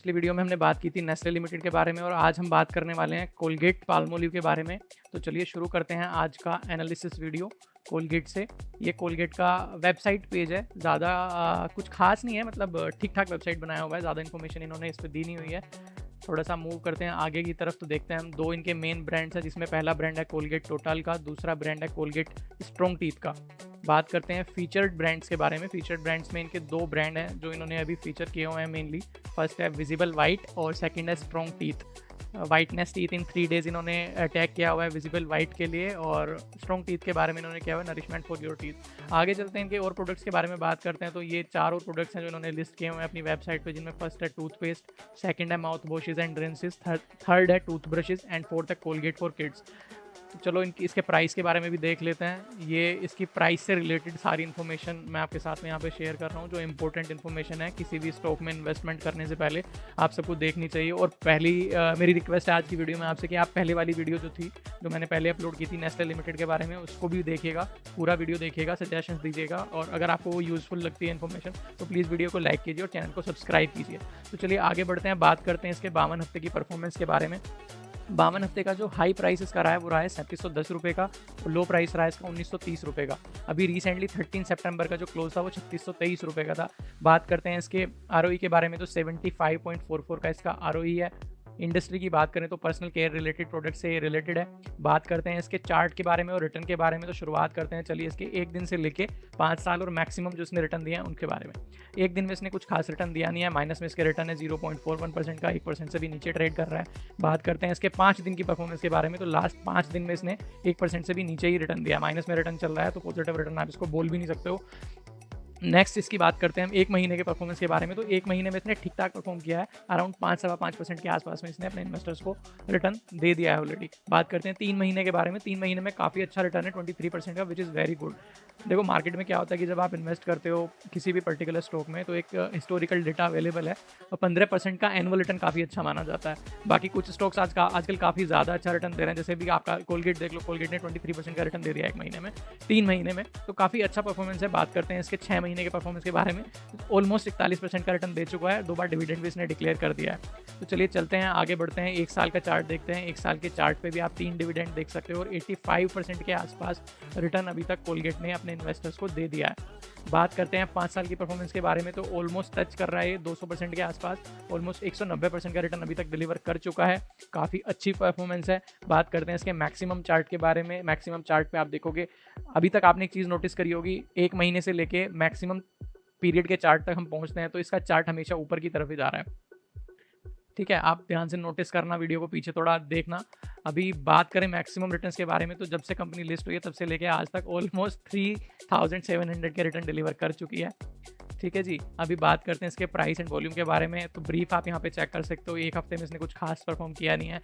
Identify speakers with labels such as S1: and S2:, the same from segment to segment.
S1: पिछली वीडियो में हमने बात की थी नेस्ले लिमिटेड के बारे में और आज हम बात करने वाले हैं कोलगेट पाल्मोलिव के बारे में। तो चलिए शुरू करते हैं आज का एनालिसिस वीडियो कोलगेट से। ये कोलगेट का वेबसाइट पेज है, ज़्यादा कुछ खास नहीं है, मतलब ठीक ठाक वेबसाइट बनाया हुआ है, ज़्यादा इन्फॉर्मेशन इन्होंने इस पर दी नहीं हुई है। थोड़ा सा मूव करते हैं आगे की तरफ तो देखते हैं हम दो इनके मेन ब्रांड्स हैं, जिसमें पहला ब्रांड है कोलगेट टोटल का, दूसरा ब्रांड है कोलगेट स्ट्रॉन्ग टीथ का। बात करते हैं फीचर्ड ब्रांड्स के बारे में। फीचर्ड ब्रांड्स में इनके दो ब्रांड हैं जो इन्होंने अभी फीचर किए हुए हैं मेनली। फर्स्ट है विजिबल वाइट और सेकंड है strong teeth. Whiteness teeth in 3 days इन्होंने अटैक किया हुआ है विजिबल वाइट के लिए, और स्ट्रॉन्ग टीथ के बारे में इन्होंने किया हुआ है नरिशमेंट फॉर योर टीथ। आगे चलते हैं इनके और प्रोडक्ट्स के बारे में बात करते हैं। तो ये 4 और प्रोडक्ट्स हैं जो इन्होंने लिस्ट किए हुए हैं अपनी वेबसाइट पे, जिनमें फर्स्ट है टूथपेस्ट, सेकंड है माउथ वॉशेज एंड ड्रिंसेस, थर्ड है टूथ ब्रशेज एंड फोर्थ है कोलगेट फॉर किड्स। तो चलो इसके प्राइस के बारे में भी देख लेते हैं। ये इसकी प्राइस से रिलेटेड सारी इन्फॉर्मेशन मैं आपके साथ में यहाँ पे शेयर कर रहा हूँ, जो इंपॉर्टेंट इन्फॉर्मेशन है किसी भी स्टॉक में इन्वेस्टमेंट करने से पहले आप सबको देखनी चाहिए। और पहली मेरी रिक्वेस्ट है आज की वीडियो में आपसे कि आप पहले वाली वीडियो जो थी, जो मैंने पहले अपलोड की थी नेस्ले लिमिटेड के बारे में, उसको भी देखिएगा, पूरा वीडियो देखिएगा, सजेशंस दीजिएगा, और अगर आपको वो यूज़फुल लगती है इन्फॉर्मेशन तो प्लीज़ वीडियो को लाइक कीजिए और चैनल को सब्सक्राइब कीजिए। तो चलिए आगे बढ़ते हैं, बात करते हैं इसके 52 हफ्ते की परफॉर्मेंस के बारे में। 52 हफ्ते का जो हाई प्राइस इसका रहा है वो रहा है 3710 रुपये का, और लो प्राइस रहा है इसका 1930 रुपये का। अभी रिसेंटली 13 सितंबर का जो क्लोज था वो 3623 रुपये का था। बात करते हैं इसके आरओई के बारे में, तो 75.44 का इसका आरओई है। इंडस्ट्री की बात करें तो पर्सनल केयर रिलेटेड प्रोडक्ट से रिलेटेड है। बात करते हैं इसके चार्ट के बारे में और रिटर्न के बारे में, तो शुरुआत करते हैं चलिए इसके 1 दिन से लेके 5 साल और मैक्सिमम जो इसने रिटर्न दिया है उनके बारे में। 1 दिन में इसने कुछ खास रिटर्न दिया नहीं है, माइनस में इसके रिटर्न है 0.41% का, 1% से भी नीचे ट्रेड कर रहा है। बात करते हैं इसके 5 दिन की परफॉर्मेंस के बारे में, तो लास्ट 5 दिन में इसने 1% से भी नीचे ही रिटर्न दिया, माइनस में रिटर्न चल रहा है, तो पॉजिटिव रिटर्न आप इसको बोल भी नहीं सकते हो। नेक्स्ट इसकी बात करते हैं हम 1 महीने के परफॉर्मेंस के बारे में, तो 1 महीने में इसने ठीक ठाक परफॉर्म किया है, अराउंड 5-5% के आसपास में इसने अपने इन्वेस्टर्स को रिटर्न दे दिया है ऑलरेडी। बात करते हैं 3 महीने के बारे में। 3 महीने में काफ़ी अच्छा रिटर्न है 23% का, विच इज़ वेरी गुड। देखो मार्केट में क्या होता है कि जब आप इन्वेस्ट करते हो किसी भी पर्टिकुलर स्टॉक में, तो एक हिस्टोरिकल डेटा अवेलेबल है, और 15% का एनुअल रिटर्न काफ़ी अच्छा माना जाता है। बाकी कुछ स्टॉक्स आजकल काफ़ी ज़्यादा अच्छा रिटर्न दे रहे हैं, जैसे भी आपका कोलगेट देख लो, कोलगेट ने 23% का रिटर्न दे दिया 1 महीने में, 3 महीने में, तो काफ़ी अच्छा परफॉर्मेंस है। बात करते हैं इसके 6 महीने के परफॉर्मेंस के बारे में, ऑलमोस्ट 41% का रिटर्न दे चुका है, 2 बार डिविडेंड भी इसने डिक्लेयर कर दिया है। तो चलिए चलते हैं आगे बढ़ते हैं, 1 साल का चार्ट देखते हैं। 1 साल के चार्ट पे भी आप 3 डिविडेंड देख सकते हो, और 85% के आसपास रिटर्न अभी तक कोलगेट ने अपने इन्वेस्टर्स को दे दिया है। बात करते हैं 5 साल की परफॉर्मेंस के बारे में, तो ऑलमोस्ट टच कर रहा है 200% के आसपास, ऑलमोस्ट 190% का रिटर्न अभी तक डिलीवर कर चुका है, काफ़ी अच्छी परफॉर्मेंस है। बात करते हैं इसके मैक्सिमम चार्ट के बारे में। मैक्सिमम चार्ट पे आप देखोगे, अभी तक आपने एक चीज़ नोटिस करी होगी, 1 महीने से लेके मैक्सिमम पीरियड के चार्ट तक हम पहुंचते हैं तो इसका चार्ट हमेशा ऊपर की तरफ ही जा रहा है। ठीक है, आप ध्यान से नोटिस करना, वीडियो को पीछे थोड़ा देखना। अभी बात करें मैक्सिमम रिटर्न्स के बारे में, तो जब से कंपनी लिस्ट हुई है तब से लेके आज तक ऑलमोस्ट 3700 के रिटर्न डिलीवर कर चुकी है। ठीक है जी, अभी बात करते हैं इसके प्राइस एंड वॉल्यूम के बारे में। तो ब्रीफ आप यहाँ पे चेक कर सकते हो, 1 हफ्ते में इसने कुछ खास परफॉर्म किया नहीं है।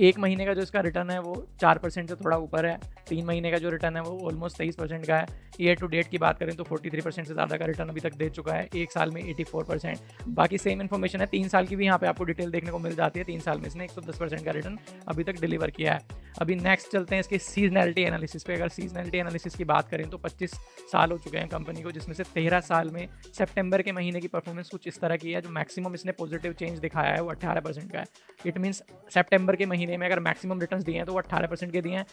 S1: 1 महीने का जो इसका रिटर्न है वो 4% से थोड़ा ऊपर है। 3 महीने का जो रिटर्न है वो ऑलमोस्ट 23% का है। ईयर टू डेट की बात करें तो 43% से ज़्यादा का रिटर्न अभी तक दे चुका है। 1 साल में 84%। बाकी सेम इन्फॉर्मेशन है 3 साल की भी यहाँ पे आपको डिटेल देखने को मिल जाती है। 3 साल में इसने 110% का रिटर्न अभी तक डिलीवर किया है। अभी नेक्स्ट चलते हैं इसके सीजनैलिटी एनालिसिस पे। अगर सीजनैलिटी एनालिसिस की बात करें तो 25 साल हो चुके हैं कंपनी को, जिसमें से 13 साल में सितंबर के महीने की परफॉर्मेंस कुछ इस तरह की है। जो मैक्सिमम इसने पॉजिटिव चेंज दिखाया है वो 18% का है। इट मीन्स सितंबर के महीने में अगर मैक्सिमम रिटर्न्स दिए हैं तो वो 18% के दिए हैं।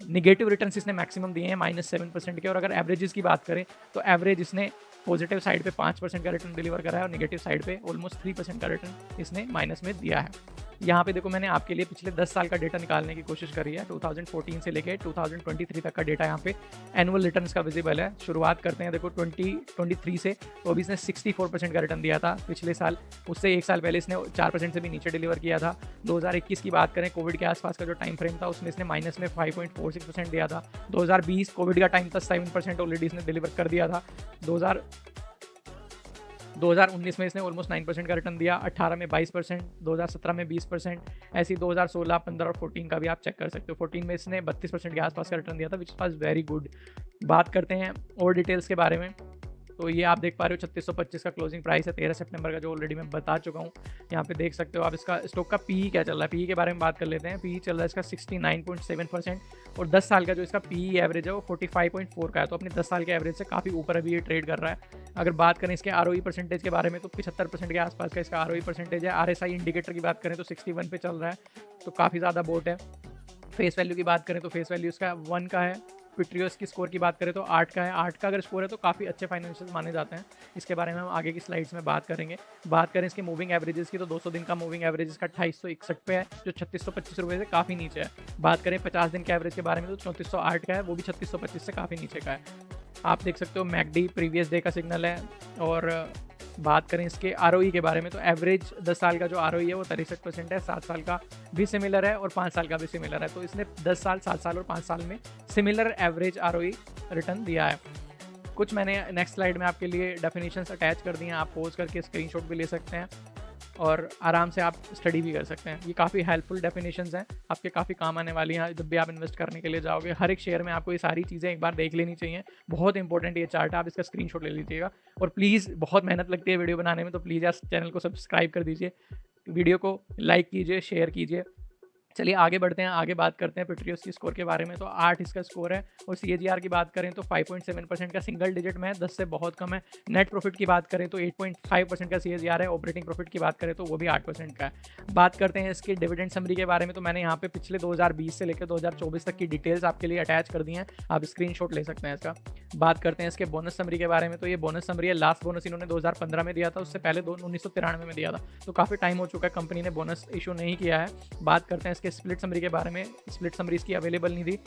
S1: निगेटिव रिटर्न्स इसने मैक्सिमम दिए हैं -7% के। और अगर एवरेजेस की बात करें तो एवरेज इसने पॉजिटिव साइड पे 5% का रिटर्न डिलीवर करा है, और नेगेटिव साइड पे ऑलमोस्ट 3% का रिटर्न इसने माइनस में दिया है। यहाँ पे देखो मैंने आपके लिए पिछले 10 साल का डेटा निकालने की कोशिश करी है। 2014 से लेके 2023 तक का डेटा यहाँ पे एनुअल रिटर्न्स का विजिबल है। शुरुआत करते हैं देखो 2023 से, तो अभी इसने 64% का रिटर्न दिया था पिछले साल। उससे 1 साल पहले इसने 4% से भी नीचे डिलीवर किया था। 2021 की बात करें, कोविड के आसपास का जो टाइम फ्रेम था उसमें इसने माइनस में 5.46% दिया था। 2020 कोविड का टाइम था, 7% ऑलरेडी इसने डिलीवर कर दिया था। 2019 में इसने ऑलमोस्ट 9% का रिटर्न दिया, 18 में 22%, 2017 में 20%, ऐसी 2016, 15 और 14 का भी आप चेक कर सकते हो। 14 में इसने 32% के आसपास का रिटर्न दिया था, विच वाज वेरी गुड। बात करते हैं और डिटेल्स के बारे में। तो ये आप देख पा रहे हो 3625 का क्लोजिंग प्राइस है 13 सितंबर का, जो ऑलरेडी मैं बता चुका हूँ। यहाँ पे देख सकते हो आप इसका स्टॉक का पी क्या चल रहा है। पी के बारे में बात कर लेते हैं। पी चल रहा है इसका 69.7% और 10 साल का जो इसका पी एवरेज है वो 45.4 का है। तो अपने 10 साल के एवरेज से काफ़ी ऊपर अभी ये ट्रेड कर रहा है। अगर बात करें इसके आरओई परसेंटेज के बारे में तो 75% के आसपास का इसका आरओई परसेंटेज है। आरएसआई इंडिकेटर की बात करें तो 61 पे चल रहा है, तो काफ़ी ज़्यादा बोट है। फेस वैल्यू की बात करें तो फेस वैल्यू इसका 1 का है। पिट्रियोस की स्कोर की बात करें तो 8 का है। 8 का अगर स्कोर है तो काफ़ी अच्छे फाइनेंशियल माने जाते हैं। इसके बारे में हम आगे की स्लाइड्स में बात करेंगे। बात करें इसके मूविंग एवरेजेस की तो 200 दिन का मूविंग एवरेज इसका 2861 पे है, जो 3625 रुपये से काफ़ी नीचे है। बात करें 50 दिन के एवरेज के बारे में तो 3408 का है, वो भी 3625 से काफ़ी नीचे का है। आप देख सकते हो मैकडी प्रीवियस डे का सिग्नल है। और बात करें इसके आरओई के बारे में तो एवरेज 10 साल का जो आरओई है वो 63% है। 7 साल का भी सिमिलर है और 5 साल का भी सिमिलर है। तो इसने 10 साल, 7 साल और 5 साल में सिमिलर एवरेज आरओई रिटर्न दिया है। कुछ मैंने नेक्स्ट स्लाइड में आपके लिए डेफिनेशंस अटैच कर दिए हैं, आप पोज करके स्क्रीनशॉट भी ले सकते हैं और आराम से आप स्टडी भी कर सकते हैं। ये काफ़ी हेल्पफुल डेफिनेशंस हैं, आपके काफ़ी काम आने वाली हैं जब भी आप इन्वेस्ट करने के लिए जाओगे। हर एक शेयर में आपको ये सारी चीज़ें एक बार देख लेनी चाहिए। बहुत इंपॉर्टेंट ये चार्ट है, आप इसका स्क्रीनशॉट ले लीजिएगा। और प्लीज़, बहुत मेहनत लगती है वीडियो बनाने में, तो प्लीज़ यार चैनल को सब्सक्राइब कर दीजिए, वीडियो को लाइक कीजिए, शेयर कीजिए। चलिए आगे बढ़ते हैं, आगे बात करते हैं पिट्रियोस की स्कोर के बारे में। तो 8 इसका स्कोर है और CAGR की बात करें तो 5.7% का सिंगल डिजिट में है, 10 से बहुत कम है। नेट प्रॉफिट की बात करें तो 8.5% का CAGR है। ऑपरेटिंग प्रॉफिट की बात करें तो वो भी 8% का है। बात करते हैं इसके डिविडेंड समरी के बारे में तो मैंने यहाँ पे पिछले 2020 से लेकर 2024 तक की डिटेल्स आपके लिए अटैच कर दी हैं, आप स्क्रीनशॉट ले सकते हैं इसका। बात करते हैं इसके बोनस समरी के बारे में तो ये बोनस समरी है। लास्ट बोनस इन्होंने 2015 में दिया था, उससे पहले 1993 में दिया था, तो काफ़ी टाइम हो चुका है, कंपनी ने बोनस इशू नहीं किया है। बात करते हैं इसके स्प्लिट समरी के बारे में। स्प्लिट समरी इसकी अवेलेबल नहीं थी।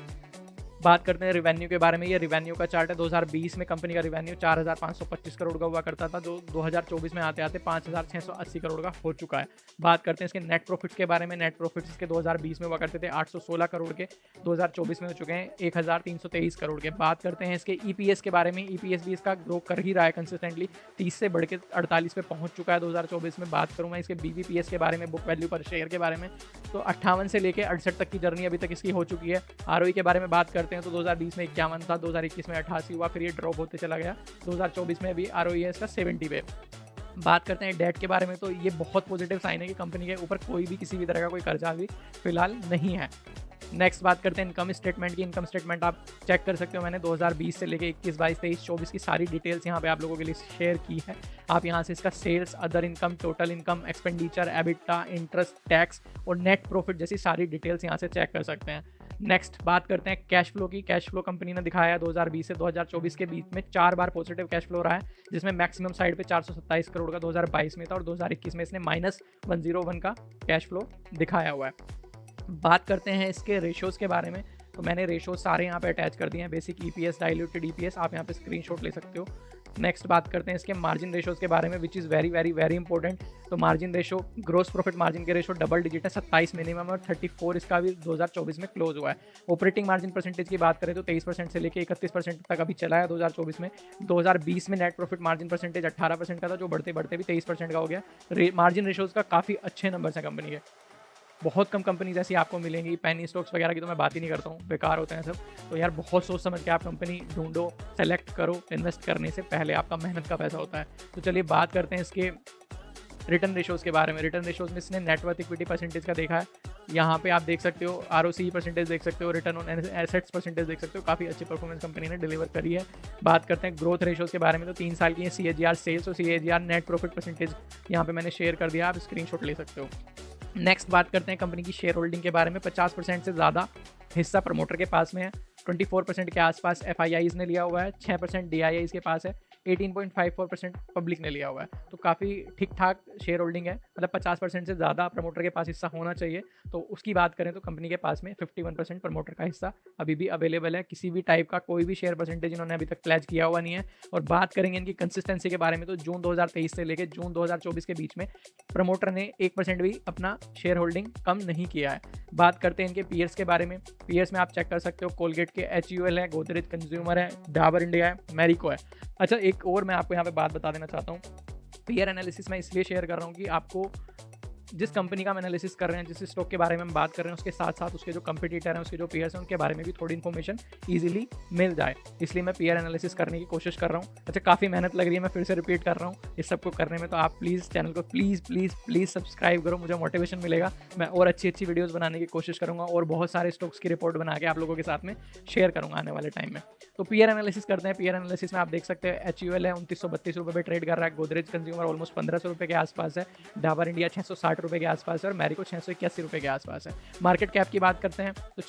S1: बात करते हैं रिवेन्यू के बारे में। ये रिवेन्यू का चार्ट है। 2020 में कंपनी का रिवेन्यू 4525 करोड़ का हुआ करता था, जो 2024 में आते आते 5680 करोड़ का हो चुका है। बात करते हैं इसके नेट प्रॉफिट के बारे में। नेट प्रॉफिट इसके 2020 में हुआ करते थे 816 करोड़ के, 2024 में हो चुके हैं 1323 करोड़ के। बात करते हैं इसके EPS के बारे में। EPS भी इसका ग्रो कर ही रहा है कंसिस्टेंटली, 30 से बढ़ के 48 पे पहुंच चुका है 2024 में। बात करूँ मैं इसके BVPS के बारे में, बुक वैल्यू पर शेयर के बारे में, तो 58 से लेकर 68 तक की जर्नी अभी तक इसकी हो चुकी है। ROE के बारे में बात करते हैं तो 2020 में 51 था, 2021 में 88 हुआ, फिर ये ड्रॉप होते चला गया। 2024 में अभी ROE है इसका 70 पे। बात करते हैं डेट के बारे में तो ये बहुत पॉजिटिव साइन है कि कंपनी के ऊपर कोई भी किसी भी तरह का कोई कर्जा भी फिलहाल नहीं है। नेक्स्ट बात करते हैं इनकम स्टेटमेंट की। इनकम स्टेटमेंट आप चेक कर सकते हो, मैंने 2020 से लेके 21, 22, 23, 24 की सारी डिटेल्स यहाँ पे आप लोगों के लिए शेयर की है। आप यहाँ से इसका sales, other income, total income, expenditure, EBITDA, interest, tax और नेट प्रॉफिट जैसी सारी डिटेल्स यहाँ से चेक कर सकते हैं। नेक्स्ट बात करते हैं कैश फ्लो की। कैश फ्लो कंपनी ने दिखाया है 2020 से 2024 के बीच में 4 बार पॉजिटिव कैश फ्लो रहा है, जिसमें मैक्सिमम साइड पे 427 करोड़ का 2022 में था और 2021 में इसने -101 का कैश फ्लो दिखाया हुआ है। बात करते हैं इसके रेशियोज़ के बारे में तो मैंने रेशियोज सारे यहाँ पे अटैच कर दिए हैं। बेसिक EPS, डाइल्यूटेड EPS, आप यहाँ पे स्क्रीनशॉट ले सकते हो। नेक्स्ट बात करते हैं इसके मार्जिन रेशोज़ के बारे में, which is very very very important. तो margin ratio, gross profit margin के रेशो डबल डिजिट है, 27 मिनिमम और 34 इसका भी 2024 में क्लोज हुआ है। ऑपरेटिंग मार्जिन परसेंटेज की बात करें तो 23% से लेकर 31% तक अभी चला है 2024 में। 2020 में नेट प्रॉफिट मार्जिन परसेंटेज 18% का था, जो बढ़ते बढ़ते भी 23% का हो गया। मार्जिन रेशोज़ का काफ़ी अच्छे नंबर्स हैं कंपनी के। बहुत कम कंपनीज ऐसी आपको मिलेंगी। पेनी स्टॉक्स वगैरह की तो मैं बात ही नहीं करता हूँ, बेकार होते हैं सब। तो यार बहुत सोच समझ के आप कंपनी ढूंढो, सेलेक्ट करो। इन्वेस्ट करने से पहले आपका मेहनत का पैसा होता है। तो चलिए बात करते हैं इसके रिटर्न रेशोज़ के बारे में। रिटर्न रेशोज़ में इसने नेटवर्थ इक्विटी परसेंटेज का देखा है। यहाँ पे आप देख सकते हो ROC परसेंटेज देख सकते हो, रिटर्न ऑन एसेट्स परसेंटेज देख सकते हो। काफ़ी अच्छी परफॉर्मेंस कंपनी ने डिलीवर करी है। बात करते हैं ग्रोथ रेशोज़ के बारे में तो 3 साल की है। CAGR सेल्स और CAGR नेट प्रॉफिट परसेंटेज यहाँ पे मैंने शेयर कर दिया, आप स्क्रीनशॉट ले सकते हो। नेक्स्ट बात करते हैं कंपनी की शेयर होल्डिंग के बारे में। 50% से ज़्यादा हिस्सा प्रमोटर के पास में है। 24% के आसपास FIIs ने लिया हुआ है, 6% DIIs के पास है, 18.54% पब्लिक ने लिया हुआ है। तो काफ़ी ठीक ठाक शेयर होल्डिंग है, मतलब 50% से ज़्यादा प्रमोटर के पास हिस्सा होना चाहिए। तो उसकी बात करें तो कंपनी के पास में 51% प्रमोटर का हिस्सा अभी भी अवेलेबल है। किसी भी टाइप का कोई भी शेयर परसेंटेज इन्होंने अभी तक प्लेज किया हुआ नहीं है। और बात करेंगे इनकी कंसिस्टेंसी के बारे में तो जून 2023 से लेकर जून 2024 के बीच में प्रमोटर ने 1% भी अपना शेयर होल्डिंग कम नहीं किया है। बात करते हैं इनके पीयर्स के बारे में। पीयर्स में आप चेक कर सकते हो, कोलगेट के HUL है, गोदरेज कंज्यूमर है, डाबर इंडिया है, मैरिको है। अच्छा, एक और मैं आपको यहाँ पे बात बता देना चाहता हूँ। पीयर एनालिसिस मैं इसलिए शेयर कर रहा हूँ कि आपको जिस कंपनी का हम एनालिसिस कर रहे हैं, जिस स्टॉक के बारे में हम बात कर रहे हैं, उसके साथ साथ उसके जो कंपटीटर हैं, उसके जो पीयर्स हैं, उनके बारे में भी थोड़ी इन्फॉर्मेशन ईजिली मिल जाए, इसलिए मैं पीयर एनालिसिस करने की कोशिश कर रहा हूँ। अच्छा, काफ़ी मेहनत लग रही है, मैं फिर से रिपीट कर रहा हूँ इस सबको करने में, तो आप प्लीज़ चैनल को प्लीज़ सब्सक्राइब करो, मुझे मोटिवेशन मिलेगा। मैं और अच्छी वीडियोज़ बनाने की कोशिश करूँगा और बहुत सारे स्टॉक्स की रिपोर्ट बना के आप लोगों के साथ में शेयर करूँगा आने वाले टाइम में। तो पीयर एनालिसिस करते हैं। पीयर एनालिसिस में आप देख सकते हैं HUL है 2932 रुपये पे ट्रेड कर रहा है, गोदरेज कंज्यूमर ऑलमोस्ट 1500 रुपये के आसपास है, डाबर इंडिया 660 रुपये के आसपास है और मैरिको 681 रुपये के आसपास है। मार्केट कैप की बात करते हैं तो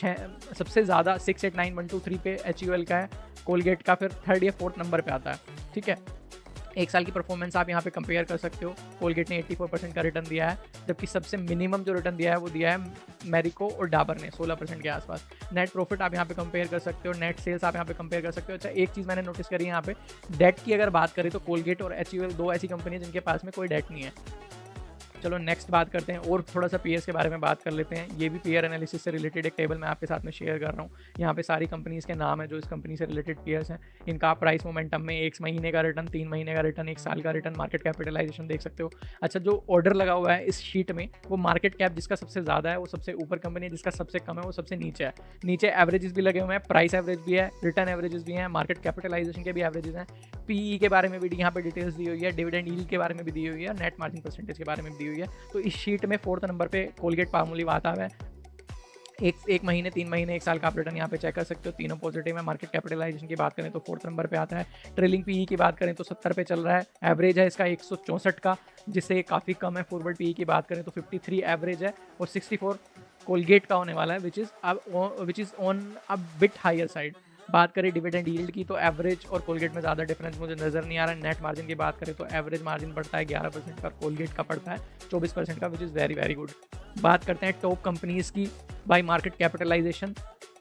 S1: सबसे ज़्यादा 689123 पे HUL का है, कोलगेट का फिर 3rd या 4th नंबर पे आता है। ठीक है, एक साल की परफॉर्मेंस आप यहाँ पे कंपेयर कर सकते हो। कोलगेट ने 84% का रिटर्न दिया है, जबकि सबसे मिनिमम जो रिटर्न दिया है वो दिया है मैरिको और डाबर ने 16% के आसपास। नेट प्रॉफिट आप यहाँ पे कंपेयर कर सकते हो, नेट सेल्स आप यहाँ पे कंपेयर कर सकते हो। अच्छा, एक चीज़ मैंने नोटिस करी है यहाँ पे, डेट की अगर बात करें तो कोलगेट और HUL 2 ऐसी कंपनी है जिनके पास में कोई डेट नहीं है। चलो नेक्स्ट बात करते हैं और थोड़ा सा पीयर्स के बारे में बात कर लेते हैं। ये भी पीयर एनालिसिस से रिलेटेड एक टेबल मैं आपके साथ में शेयर कर रहा हूँ। यहाँ पे सारी कंपनीज के नाम है जो इस कंपनी से रिलेटेड पीयर्स हैं। इनका प्राइस मोमेंटम में 1 महीने का रिटर्न, 3 महीने का रिटर्न, 1 साल का रिटर्न, मार्केट कैपिटलाइजेशन देख सकते हो। अच्छा, जो ऑर्डर लगा हुआ है इस शीट में वो मार्केट कैप जिसका सबसे ज़्यादा है वो सबसे ऊपर कंपनी है, जिसका सबसे कम है वो सबसे नीचे है। नीचे एवरेजेस भी लगे हुए हैं, प्राइस एवरेज भी है, रिटर्न एवरेजेस भी हैं, मार्केट कैपिटलाइजेशन के भी एवरेजेस हैं, PE के बारे में भी यहाँ पे डिटेल्स दी हुई है, डिविडेंड यील्ड के बारे में भी दी हुई है, नेट मार्जिन परसेंटेज के बारे में भी दी हुई है। तो इस शीट में 4th नंबर पे कोलगेट पाल्मोलिव आता है। एक महीने, 3 महीने, 1 साल का आप रिटर्न यहाँ पे चेक कर सकते हो, तीनों पॉजिटिव है। मार्केट कैपिटलाइजेशन की बात करें तो 4th नंबर पे आता है। ट्रेलिंग PE की बात करें तो 70 पे चल रहा है, एवरेज है इसका 164 का, जिससे काफ़ी कम है। फॉरवर्ड PE की बात करें तो 53 एवरेज है और 64 कोलगेट का होने वाला है, which is on a bit higher side. बात करें डिविडेंड यील्ड की तो एवरेज और कोलगेट में ज़्यादा डिफरेंस मुझे नज़र नहीं आ रहा है। नेट मार्जिन की बात करें तो एवरेज मार्जिन पड़ता है 11% का, कोलगेट का पड़ता है 24% का, विच इज़ वेरी गुड। बात करते हैं टॉप कंपनीज़ की बाय मार्केट कैपिटलाइजेशन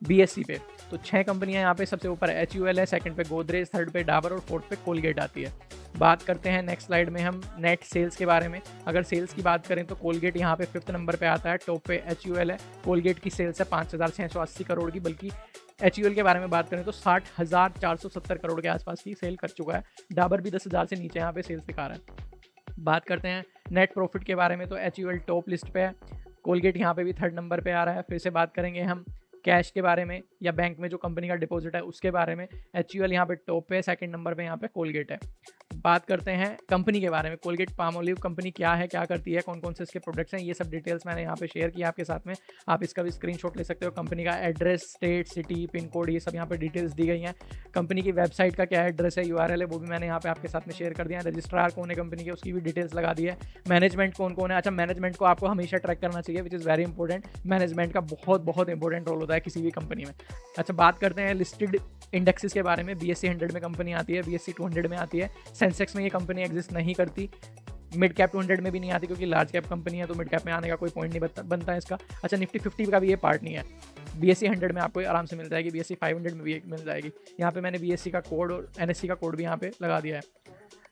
S1: BSE पे, तो 6 कंपनियां यहाँ पे सबसे ऊपर HUL है, 2nd पे गोदरेज, 3rd पे डाबर और 4th पे कोलगेट आती है। बात करते हैं नेक्स्ट स्लाइड में हम नेट सेल्स के बारे में। अगर सेल्स की बात करें तो कोलगेट यहाँ पे 5th नंबर पे आता है, टॉप पे HUL है। कोलगेट की सेल्स है 5680 करोड़ की, बल्कि HUL के बारे में बात करें तो 60,470 करोड़ के आसपास की सेल कर चुका है। डाबर भी 10,000 से नीचे यहाँ पे सेल्स दिखा रहा है। बात करते हैं नेट प्रॉफिट के बारे में तो HUL टॉप लिस्ट पे है, कोलगेट यहाँ पे भी 3rd नंबर पे आ रहा है। फिर से बात करेंगे हम कैश के बारे में या बैंक में जो कंपनी का डिपॉजिट है उसके बारे में, HUL यहाँ पे टॉप पे, 2nd नंबर पे यहाँ पे कोलगेट है। बात करते हैं कंपनी के बारे में, कोलगेट पाल्मोलिव कंपनी क्या है, क्या करती है, कौन कौन से इसके प्रोडक्ट्स हैं, ये सब डिटेल्स मैंने यहाँ पे शेयर किया आपके साथ में। आप इसका भी स्क्रीनशॉट ले सकते हो। कंपनी का address, state, city, pin code, ये सब यहाँ पे डिटेल्स दी गई हैं। कंपनी की वेबसाइट का क्या एड्रेस है, URL है, वो भी मैंने यहाँ पे आपके साथ में शेयर कर दिया है। रजिस्ट्रार कौन है कंपनी के, उसकी भी डिटेल्स लगा दी है। मैनेजमेंट कौन कौन है, अच्छा मैनेजमेंट को आपको हमेशा ट्रैक करना चाहिए, विच इज़ वेरी इंपॉर्टेंट। मैनेजमेंट का बहुत इंपॉर्टेंट रोल होता है किसी भी कंपनी में। अच्छा, बात करते हैं लिस्टेड इंडेक्सेस के बारे में। BSE 100 में कंपनी आती है, BSE 200 में आती है, सेंसेक्स में ये कंपनी एग्जिस्ट नहीं करती, मिड कैप 200 में भी नहीं आती क्योंकि लार्ज कैप कंपनी है, तो मिड कैप में आने का कोई पॉइंट नहीं बनता है इसका। अच्छा, निफ्टी 50 का भी ये पार्ट नहीं है। BSE 100 में आपको आराम से मिल जाएगी, BSE 500 में भी मिल जाएगी। यहाँ पे मैंने BSE का कोड और NSE का कोड भी यहाँ पे लगा दिया है।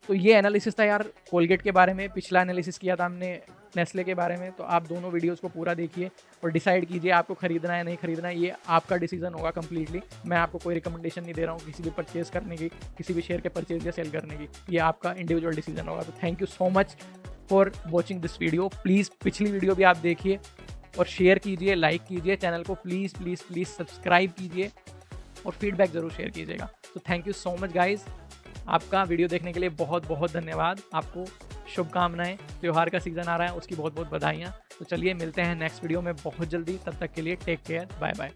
S1: तो ये एनालिसिस था यार कोलगेट के बारे में। पिछला एनालिसिस किया था हमने नेस्ले के बारे में, तो आप दोनों वीडियोस को पूरा देखिए और डिसाइड कीजिए आपको खरीदना है नहीं खरीदना है, ये आपका डिसीजन होगा कम्प्लीटली। मैं आपको कोई रिकमेंडेशन नहीं दे रहा हूँ किसी भी परचेज करने की, किसी भी शेयर के परचेज या सेल करने की, ये आपका इंडिविजुअल डिसीजन होगा। तो thank you so much for watching this video. Please पिछली वीडियो भी आप देखिए और शेयर कीजिए, लाइक कीजिए, चैनल को प्लीज़ सब्सक्राइब कीजिए और फीडबैक ज़रूर शेयर कीजिएगा। तो thank you so much guys, आपका वीडियो देखने के लिए बहुत धन्यवाद। आपको शुभकामनाएं, त्यौहार का सीज़न आ रहा है उसकी बहुत बधाइयाँ। तो चलिए मिलते हैं नेक्स्ट वीडियो में बहुत जल्दी, तब तक के लिए टेक केयर, बाय बाय।